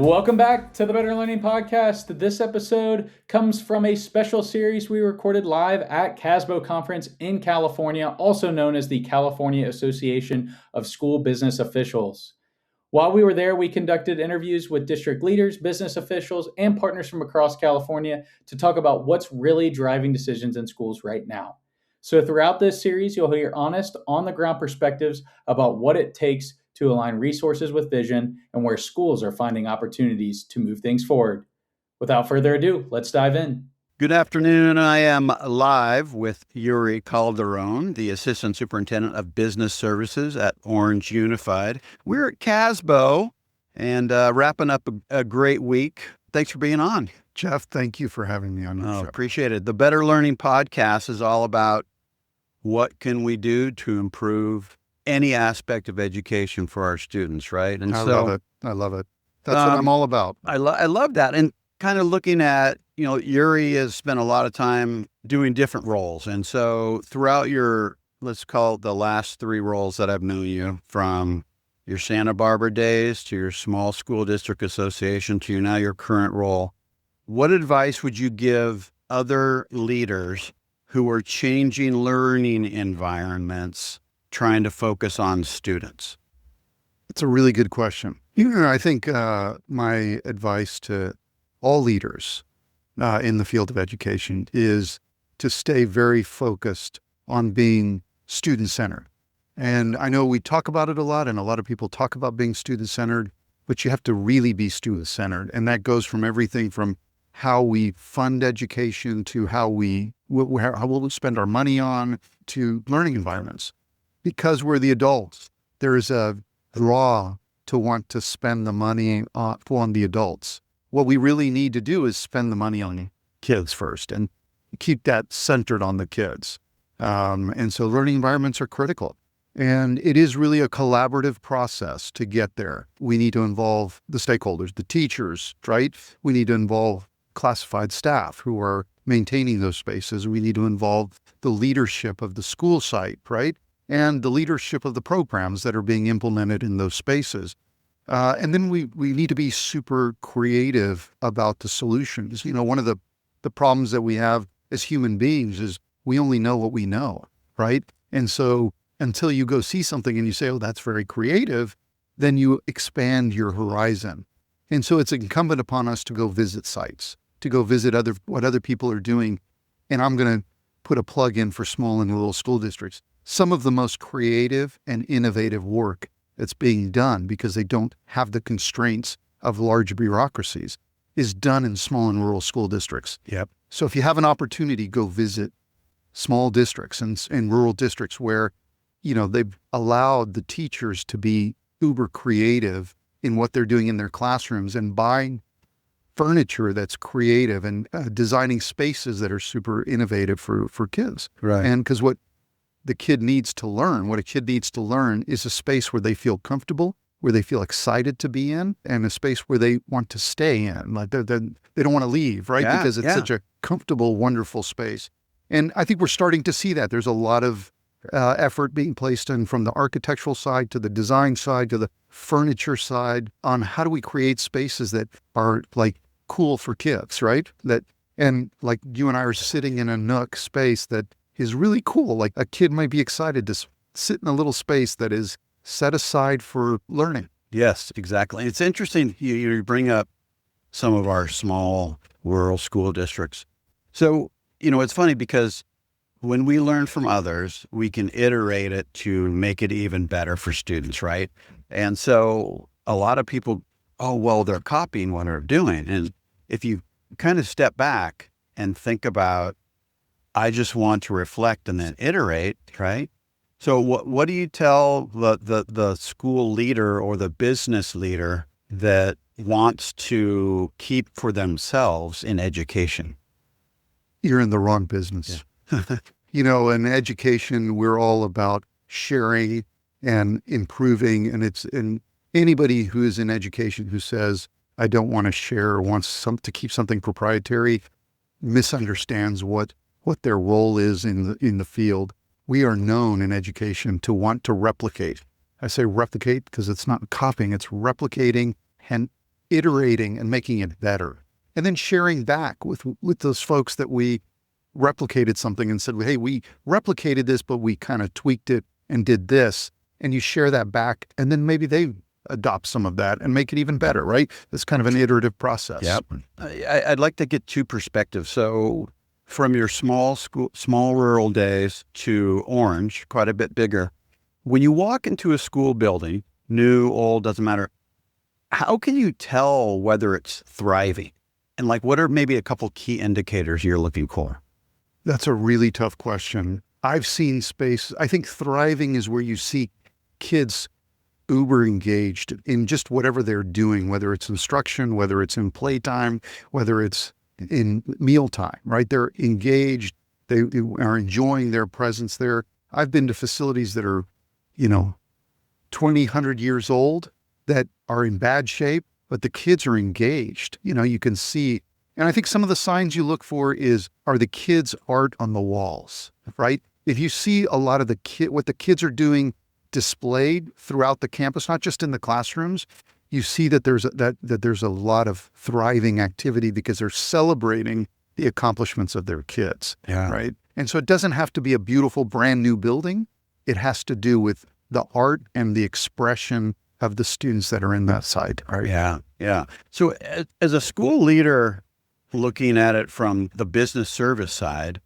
Welcome back to the Better Learning Podcast. This episode comes from a special series we recorded live at CASBO conference in California, also known as the California Association of School Business Officials. While we were there, we conducted interviews with district leaders, business officials, and partners from across California to talk about what's really driving decisions in schools right now. So throughout this series, you'll hear honest, on-the-ground perspectives about what it takes to align resources with vision and where schools are finding opportunities to move things forward. Without further ado, let's dive in. Good afternoon. I am live with Yuri Calderon, the Assistant Superintendent of Business Services at Orange Unified. We're at CASBO and wrapping up a great week. Thanks for being on. Jeff, thank you for having me on your show. Appreciate it. The Better Learning Podcast is all about what can we do to improve any aspect of education for our students, right? And I love it. That's what I'm all about. I love that. And kind of looking at, Yuri has spent a lot of time doing different roles. And so throughout your, let's call it the last 3 roles that I've known you, from your Santa Barbara days to your small school district association to now your current role, what advice would you give other leaders who are changing learning environments, trying to focus on students? It's a really good question. I think my advice to all leaders in the field of education is to stay very focused on being student-centered. And I know we talk about it a lot, and a lot of people talk about being student-centered, but you have to really be student-centered. And that goes from everything from how we fund education to how we'll spend our money on, to learning environments. Because we're the adults, there's a draw to want to spend the money on the adults. What we really need to do is spend the money on kids first and keep that centered on the kids. And so learning environments are critical. And it is really a collaborative process to get there. We need to involve the stakeholders, the teachers, right? We need to involve classified staff who are maintaining those spaces. We need to involve the leadership of the school site, right? And the leadership of the programs that are being implemented in those spaces. And then we need to be super creative about the solutions. One of the problems that we have as human beings is we only know what we know, right? And so until you go see something and you say, oh, that's very creative, then you expand your horizon. And so it's incumbent upon us to go visit sites, to go visit what other people are doing. And I'm going to put a plug in for small and rural school districts. Some of the most creative and innovative work that's being done, because they don't have the constraints of large bureaucracies, is done in small and rural school districts. Yep. So if you have an opportunity, go visit small districts and rural districts where, they've allowed the teachers to be uber creative in what they're doing in their classrooms and buying furniture that's creative and designing spaces that are super innovative for kids. Right. And because what a kid needs to learn is a space where they feel comfortable, where they feel excited to be in, and a space where they want to stay in. Like they don't want to leave, right? Yeah, because it's such a comfortable, wonderful space. And I think we're starting to see that. There's a lot of effort being placed in from the architectural side to the design side to the furniture side on how do we create spaces that are like cool for kids, right? And like you and I are sitting in a nook space that is really cool. Like a kid might be excited to sit in a little space that is set aside for learning. Yes, exactly. It's interesting you bring up some of our small rural school districts. So, it's funny because when we learn from others, we can iterate it to make it even better for students, right? And so a lot of people, they're copying what they're doing. And if you kind of step back and think about, I just want to reflect and then iterate, right? So what do you tell the school leader or the business leader that wants to keep for themselves in education? You're in the wrong business. Yeah. In education, we're all about sharing and improving. And anybody who is in education who says, I don't want to share or wants to keep something proprietary misunderstands what their role is in the field. We are known in education to want to replicate. I say replicate because it's not copying, it's replicating and iterating and making it better. And then sharing back with those folks that we replicated something and said, hey, we replicated this, but we kind of tweaked it and did this. And you share that back, and then maybe they adopt some of that and make it even better, right? It's kind of an iterative process. Yep. I'd like to get two perspectives. So from your small rural days to Orange, quite a bit bigger, when you walk into a school building, new, old, doesn't matter, how can you tell whether it's thriving? And like, what are maybe a couple key indicators you're looking for? That's a really tough question. I've seen space. I think thriving is where you see kids uber engaged in just whatever they're doing, whether it's instruction, whether it's in playtime, whether it's in mealtime, right? They're engaged. They are enjoying their presence there. I've been to facilities that are, 20, 100 years old that are in bad shape, but the kids are engaged. You can see. And I think some of the signs you look for are the kids' art on the walls, right? If you see a lot of what the kids are doing displayed throughout the campus, not just in the classrooms, you see that there's a lot of thriving activity because they're celebrating the accomplishments of their kids, right? And so it doesn't have to be a beautiful brand new building. It has to do with the art and the expression of the students that are in that site, right? Yeah. So as a school leader, looking at it from the business service side,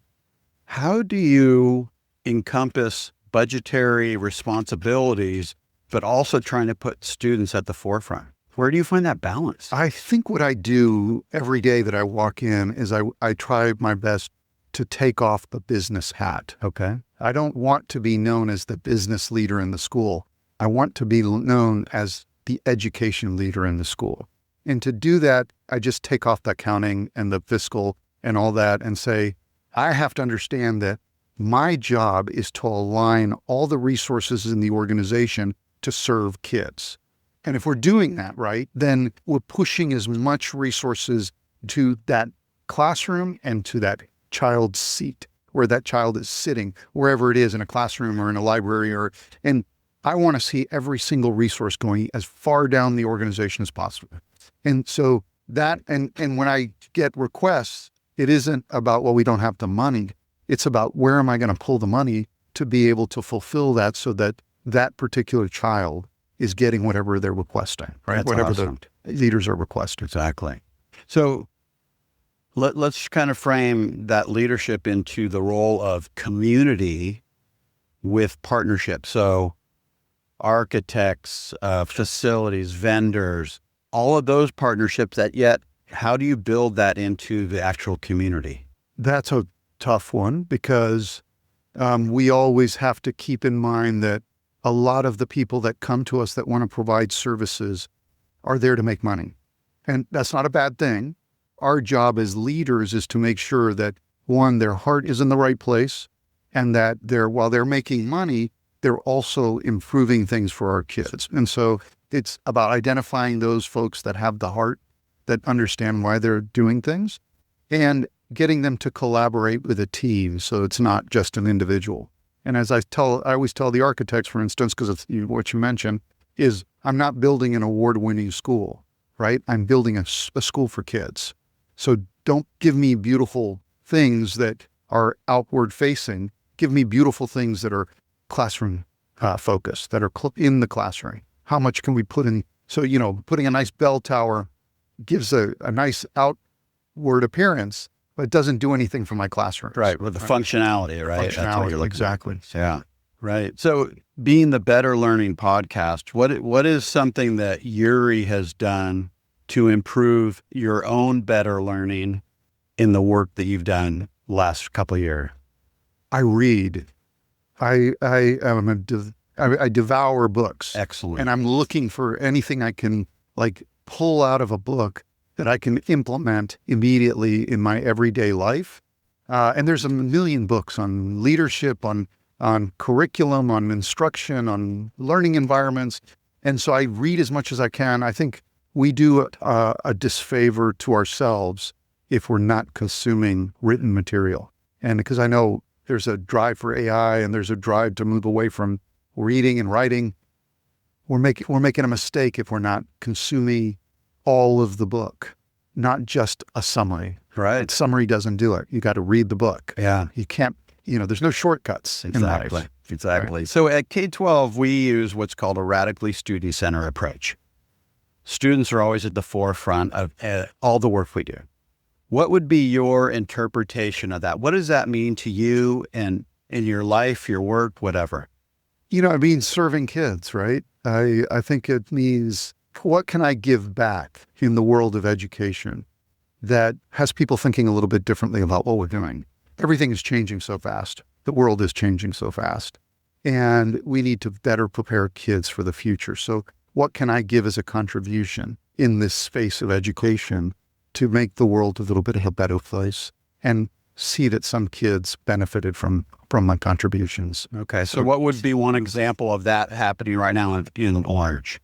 how do you encompass budgetary responsibilities, but also trying to put students at the forefront? Where do you find that balance? I think what I do every day that I walk in is I try my best to take off the business hat. Okay. I don't want to be known as the business leader in the school. I want to be known as the education leader in the school. And to do that, I just take off the accounting and the fiscal and all that and say, I have to understand that my job is to align all the resources in the organization to serve kids. And if we're doing that right, then we're pushing as much resources to that classroom and to that child's seat, where that child is sitting, wherever it is, in a classroom or in a library, and I want to see every single resource going as far down the organization as possible. And so that, and when I get requests, it isn't about, well, we don't have the money. It's about, where am I going to pull the money to be able to fulfill that so that that particular child is getting whatever they're requesting, right? That's whatever awesome. The leaders are requesting. Exactly. So let's kind of frame that leadership into the role of community with partnership. So architects, facilities, vendors, all of those partnerships, that yet how do you build that into the actual community? That's a tough one, because we always have to keep in mind that a lot of the people that come to us that want to provide services are there to make money. And that's not a bad thing. Our job as leaders is to make sure that, one, their heart is in the right place, and that while they're making money, they're also improving things for our kids. And so it's about identifying those folks that have the heart, that understand why they're doing things, and getting them to collaborate with a team, so it's not just an individual. And as I always tell the architects, for instance, because it's what you mentioned, is I'm not building an award-winning school, right? I'm building a school for kids. So don't give me beautiful things that are outward facing. Give me beautiful things that are classroom focused, that are in the classroom. How much can we put in? So, putting a nice bell tower gives a nice outward appearance, but it doesn't do anything for my classroom. Right, with the functionality, right? That's what you're looking exactly. For. Yeah, right. So being the Better Learning podcast, what is something that Yuri has done to improve your own better learning in the work that you've done last couple of years? I read. I devour books. Excellent. And I'm looking for anything I can pull out of a book that I can implement immediately in my everyday life. And there's a million books on leadership, on curriculum, on instruction, on learning environments. And so I read as much as I can. I think we do a disfavor to ourselves if we're not consuming written material. And because I know there's a drive for AI and there's a drive to move away from reading and writing, we're making a mistake if we're not consuming all of the book, not just a summary. Right. A summary doesn't do it. You got to read the book. Yeah. You can't, there's no shortcuts in life. Exactly. Right. So at K-12, we use what's called a radically student-centered approach. Students are always at the forefront of all the work we do. What would be your interpretation of that? What does that mean to you and in your life, your work, whatever? It means serving kids, right? I think it means, what can I give back in the world of education that has people thinking a little bit differently about what we're doing? Everything is changing so fast. The world is changing so fast. And we need to better prepare kids for the future. So what can I give as a contribution in this space of education to make the world a little bit of a better place and see that some kids benefited from my contributions? Okay. So what would be one example of that happening right now in Orange?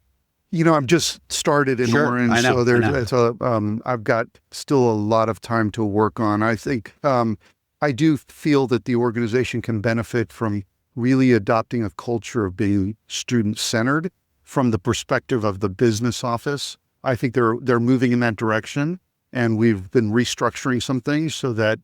I've just started in Orange, I know. So I've got still a lot of time to work on. I think I do feel that the organization can benefit from really adopting a culture of being student-centered from the perspective of the business office. I think they're moving in that direction, and we've been restructuring some things so that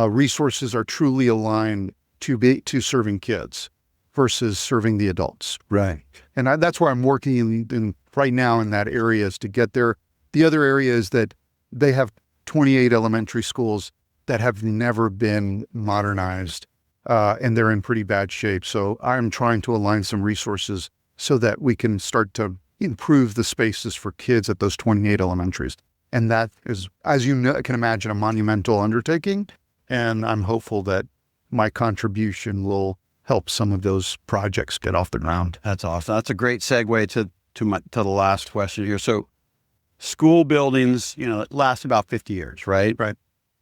resources are truly aligned to serving kids versus serving the adults. Right. And that's where I'm working in right now in that area, is to get there. The other area is that they have 28 elementary schools that have never been modernized, and they're in pretty bad shape. So I'm trying to align some resources so that we can start to improve the spaces for kids at those 28 elementaries. And that is, as you can imagine, a monumental undertaking. And I'm hopeful that my contribution will help some of those projects get off the ground. That's awesome. That's a great segue to the last question here. So school buildings, last about 50 years, right? Right.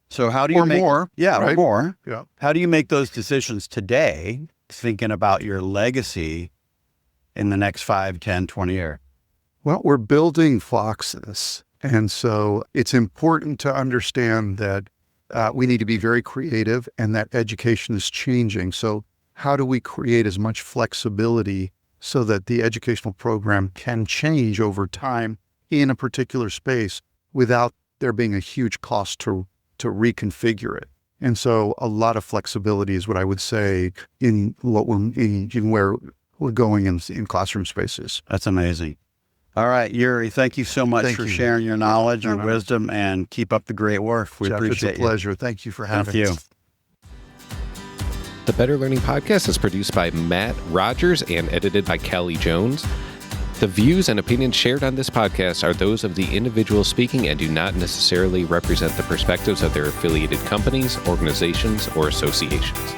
So how do you make more? Yeah, right? Or more. Yeah. How do you make those decisions today, thinking about your legacy in the next 5, 10, 20 years? Well, we're building Foxes. And so it's important to understand that we need to be very creative and that education is changing. So how do we create as much flexibility so that the educational program can change over time in a particular space without there being a huge cost to reconfigure it? And so a lot of flexibility is what I would say in where we're going in classroom spaces. That's amazing. All right, Yuri, thank you so much for sharing your knowledge and wisdom, and keep up the great work. We appreciate it. It's a pleasure. Thank you for having us. Thank you. The Better Learning Podcast is produced by Matt Rogers and edited by Kelly Jones. The views and opinions shared on this podcast are those of the individual speaking and do not necessarily represent the perspectives of their affiliated companies, organizations, or associations.